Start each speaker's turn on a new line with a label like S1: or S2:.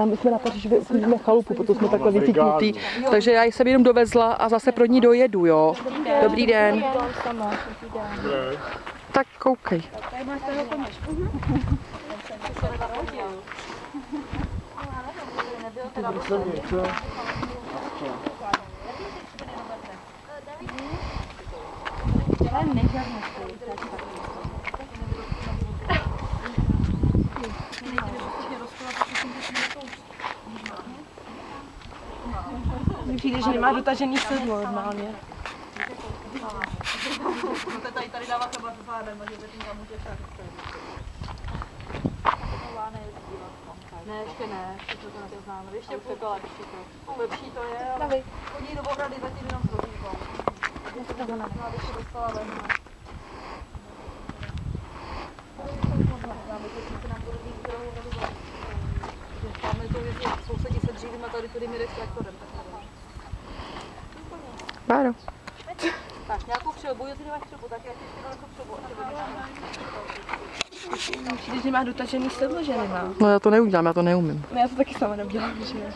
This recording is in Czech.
S1: my jsme na Pařížově uklidíme chalupu, protože jsme takhle vyciknutý. Takže já jsem jenom dovezla a zase pro ní dojedu, jo. Dobrý den. Tak koukej.
S2: Mně přijde, že nemá dotažený sedlo normálně.
S3: Tady dává třeba s zádem, že by tím tam může však. Ne, ještě ne, ještě to neznáme. Ještě půlka lepší to. Lepší to je, ale chodí do ohrady zatím jenom s rozínkou. Když se dostala ven. Máme to, jestli sousedí se dřívím a tady tudy mi jde s traktorem.
S1: Báro.
S3: Tak, nějakou přilbu, jestli nemáš přilbu, tak já ti ještě daleko přilbu.
S2: Mně přijde, že nemá dotažený sedlo, že nemá.
S1: No já to neudělám, já to neumím.
S2: No já to taky sama neudělám, že